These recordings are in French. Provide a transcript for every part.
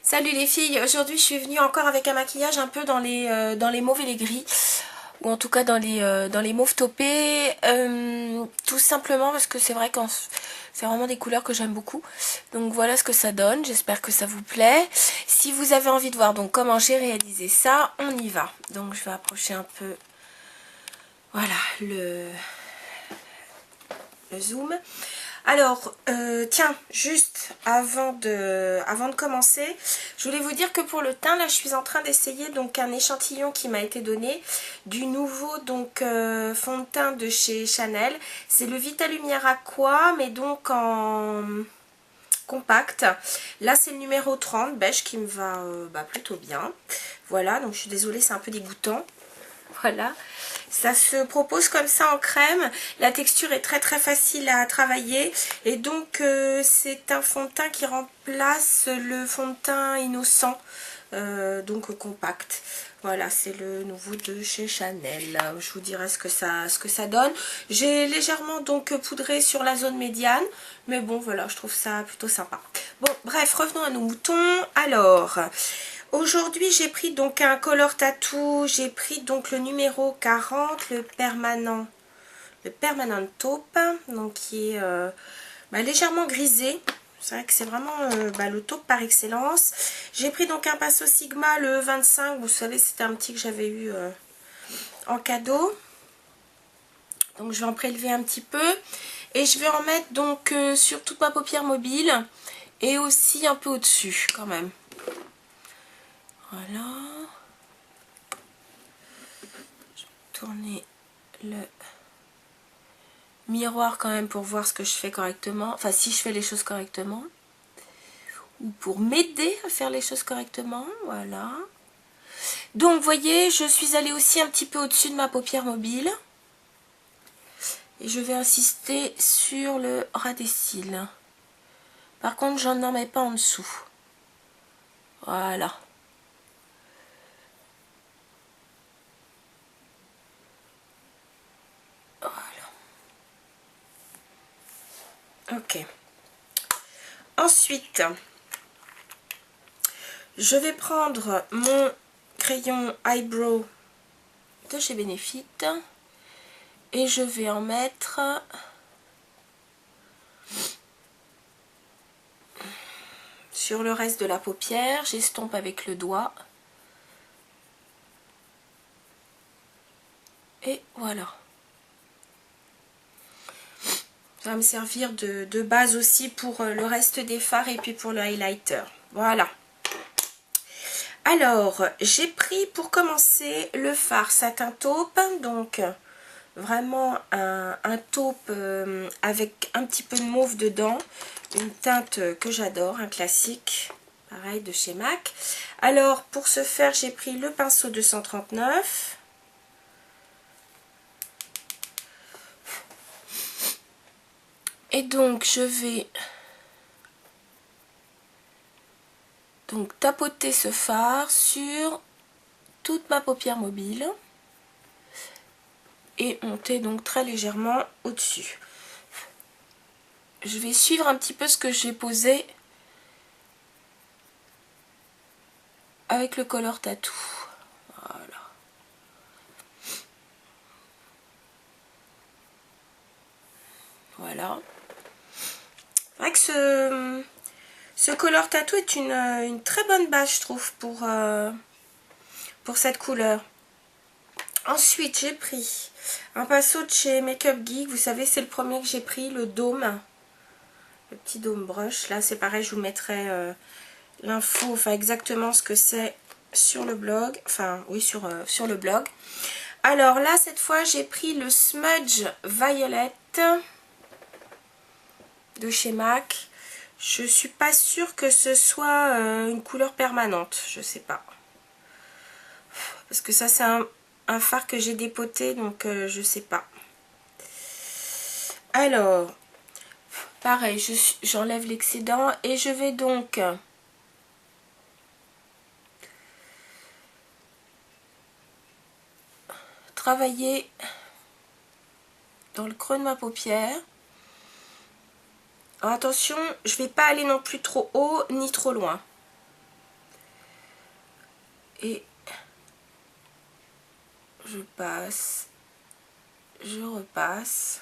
Salut les filles, aujourd'hui je suis venue encore avec un maquillage un peu dans les mauves et les gris, ou en tout cas dans les mauves taupés, tout simplement parce que c'est vrai que c'est vraiment des couleurs que j'aime beaucoup. Donc voilà ce que ça donne, j'espère que ça vous plaît. Si vous avez envie de voir donc comment j'ai réalisé ça, on y va. Donc je vais approcher un peu, voilà, le zoom. Alors, tiens, juste avant de commencer, je voulais vous dire que pour le teint, là, je suis en train d'essayer donc un échantillon qui m'a été donné du nouveau donc fond de teint de chez Chanel. C'est le Vita Lumière Aqua, mais donc en compact. Là, c'est le numéro 30, beige, qui me va plutôt bien. Voilà, donc je suis désolée, c'est un peu dégoûtant. Voilà, ça se propose comme ça en crème. La texture est très très facile à travailler. Et donc c'est un fond de teint qui remplace le fond de teint innocent, donc compact. Voilà, c'est le nouveau de chez Chanel. Je vous dirai ce que ça donne. J'ai légèrement donc poudré sur la zone médiane. Mais bon, voilà, je trouve ça plutôt sympa. Bon, bref, revenons à nos moutons. Alors, aujourd'hui, j'ai pris donc un Color Tattoo, j'ai pris donc le numéro 40, le permanent taupe, donc qui est légèrement grisé. C'est vrai que c'est vraiment le taupe par excellence. J'ai pris donc un Pinceau Sigma, le 25, vous savez, c'était un petit que j'avais eu en cadeau. Donc je vais en prélever un petit peu. Et je vais en mettre donc sur toute ma paupière mobile et aussi un peu au-dessus quand même. Voilà. Je vais tourner le miroir quand même pour voir ce que je fais correctement. Enfin, si je fais les choses correctement. Ou pour m'aider à faire les choses correctement. Voilà. Donc, vous voyez, je suis allée aussi un petit peu au-dessus de ma paupière mobile. Et je vais insister sur le ras des cils. Par contre, je n'en mets pas en dessous. Voilà. Ok. Ensuite, je vais prendre mon crayon eyebrow de chez Benefit et je vais en mettre sur le reste de la paupière. J'estompe avec le doigt. Et voilà. Ça va me servir de base aussi pour le reste des fards et puis pour le highlighter. Voilà. Alors, j'ai pris pour commencer le fard satin taupe. Donc, vraiment un taupe avec un petit peu de mauve dedans. Une teinte que j'adore, un classique. Pareil de chez MAC. Alors, pour ce faire, j'ai pris le pinceau 239. Et donc, je vais donc tapoter ce fard sur toute ma paupière mobile et monter donc très légèrement au-dessus. Je vais suivre un petit peu ce que j'ai posé avec le Color Tattoo. Voilà. Voilà. C'est vrai que ce Color Tattoo est une très bonne base, je trouve, pour cette couleur. Ensuite, j'ai pris un pinceau de chez Makeup Geek. Vous savez, c'est le premier que j'ai pris, le dôme. Le petit dôme brush. Là, c'est pareil, je vous mettrai l'info, enfin exactement ce que c'est sur le blog. Enfin, oui, sur le blog. Alors là, cette fois, j'ai pris le Smudge Violet de chez MAC. Je suis pas sûre que ce soit une couleur permanente. Je sais pas. Parce que ça, c'est un fard que j'ai dépoté, donc je sais pas. Alors, pareil, j'enlève l'excédent et je vais donc travailler dans le creux de ma paupière. Alors attention, je vais pas aller non plus trop haut ni trop loin. Et je passe, je repasse.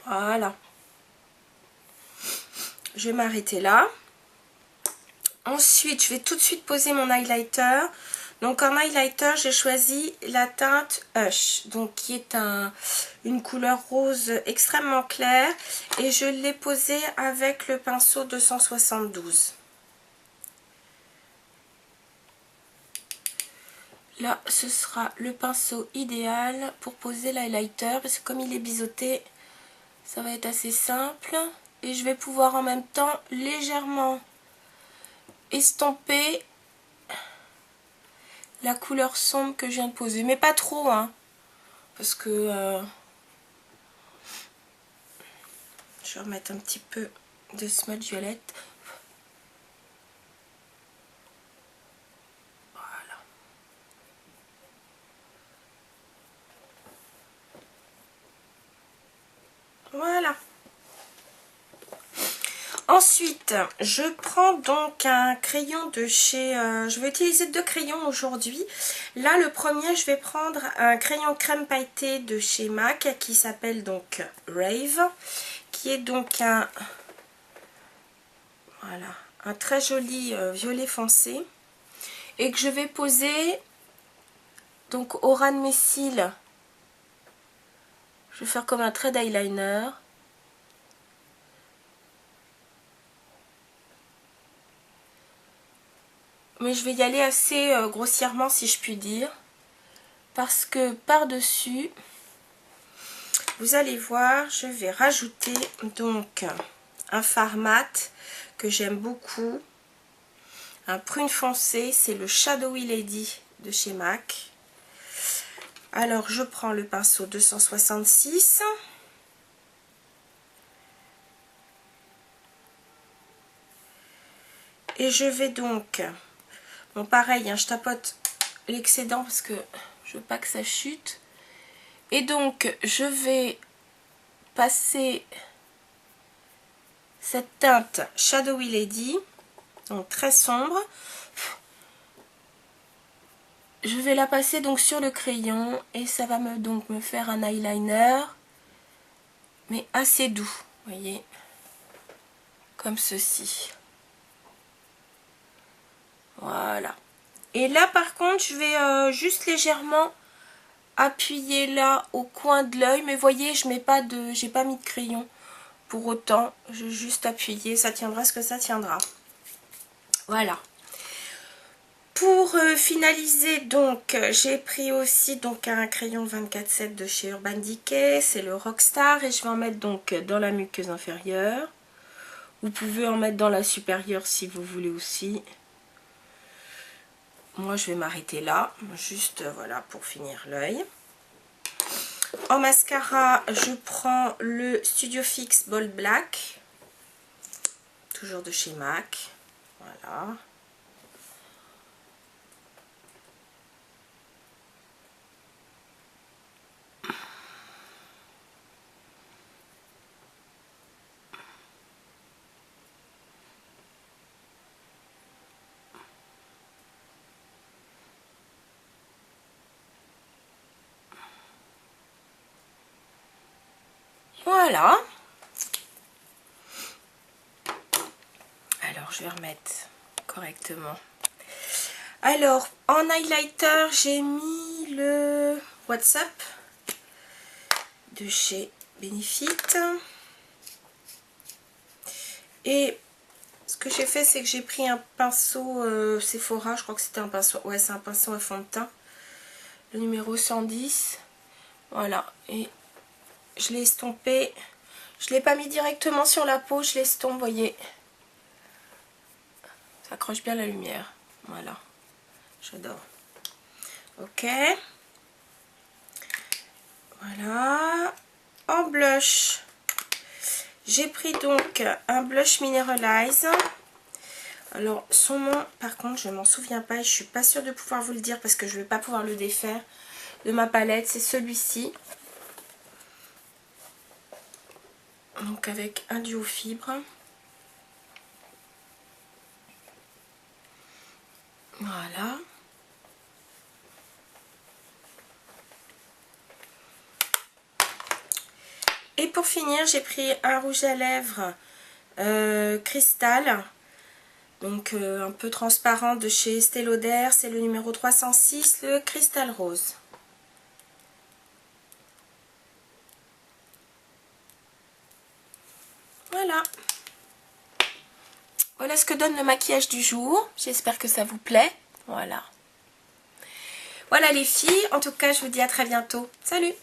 Voilà. Je vais m'arrêter là. Ensuite, je vais tout de suite poser mon highlighter. Donc en highlighter, j'ai choisi la teinte Hush, donc qui est une couleur rose extrêmement claire. Et je l'ai posé avec le pinceau 272. Là, ce sera le pinceau idéal pour poser l'highlighter, parce que comme il est biseauté, ça va être assez simple. Et je vais pouvoir en même temps légèrement estomper la couleur sombre que je viens de poser. Mais pas trop, hein, parce que je vais remettre un petit peu de smudge violette. Voilà. Voilà. Ensuite, je prends donc un crayon de chez... je vais utiliser 2 crayons aujourd'hui. Là, le premier, je vais prendre un crayon crème pailleté de chez MAC qui s'appelle donc Rave, qui est donc un très joli violet foncé et que je vais poser donc au ras de mes cils. Je vais faire comme un trait d'eyeliner. Mais je vais y aller assez grossièrement, si je puis dire, parce que par-dessus, vous allez voir, je vais rajouter donc un fard mat que j'aime beaucoup, un prune foncé, c'est le Shadowy Lady de chez MAC. Alors je prends le pinceau 266. Et je vais donc... Bon, pareil, hein, je tapote l'excédent parce que je veux pas que ça chute. Et donc, je vais passer cette teinte Shadowy Lady, donc très sombre. Je vais la passer donc sur le crayon et ça va me faire un eyeliner, mais assez doux, vous voyez, comme ceci. Voilà. Et là, par contre, je vais juste légèrement appuyer là au coin de l'œil, mais voyez, je mets pas de, j'ai pas mis de crayon pour autant, je vais juste appuyer, ça tiendra ce que ça tiendra. Voilà. Pour finaliser, donc j'ai pris aussi donc un crayon 24-7 de chez Urban Decay, c'est le Rockstar, et je vais en mettre donc dans la muqueuse inférieure. Vous pouvez en mettre dans la supérieure si vous voulez aussi. Moi je vais m'arrêter là, juste voilà pour finir l'œil. En mascara, je prends le Studio Fix Bold Black, toujours de chez MAC. Voilà. Voilà. Alors, je vais remettre correctement. Alors, en highlighter, j'ai mis le WhatsApp de chez Benefit. Et ce que j'ai fait, c'est que j'ai pris un pinceau Sephora. Je crois que c'était un pinceau. Ouais, c'est un pinceau à fond de teint. Le numéro 110. Voilà. Et je l'ai estompé. Je ne l'ai pas mis directement sur la peau. Je l'estompe, vous voyez. Ça accroche bien la lumière. Voilà. J'adore. Ok. Voilà. En blush, j'ai pris donc un blush Mineralize Alors son nom par contre je m'en souviens pas et je suis pas sûre de pouvoir vous le dire parce que je vais pas pouvoir le défaire de ma palette. C'est celui-ci. Donc avec un duo fibre. Voilà. Et pour finir, j'ai pris un rouge à lèvres cristal. Donc un peu transparent de chez Estée Lauder. C'est le numéro 306, le cristal rose. Voilà. Voilà ce que donne le maquillage du jour. J'espère que ça vous plaît. Voilà. Voilà les filles. En tout cas, je vous dis à très bientôt. Salut!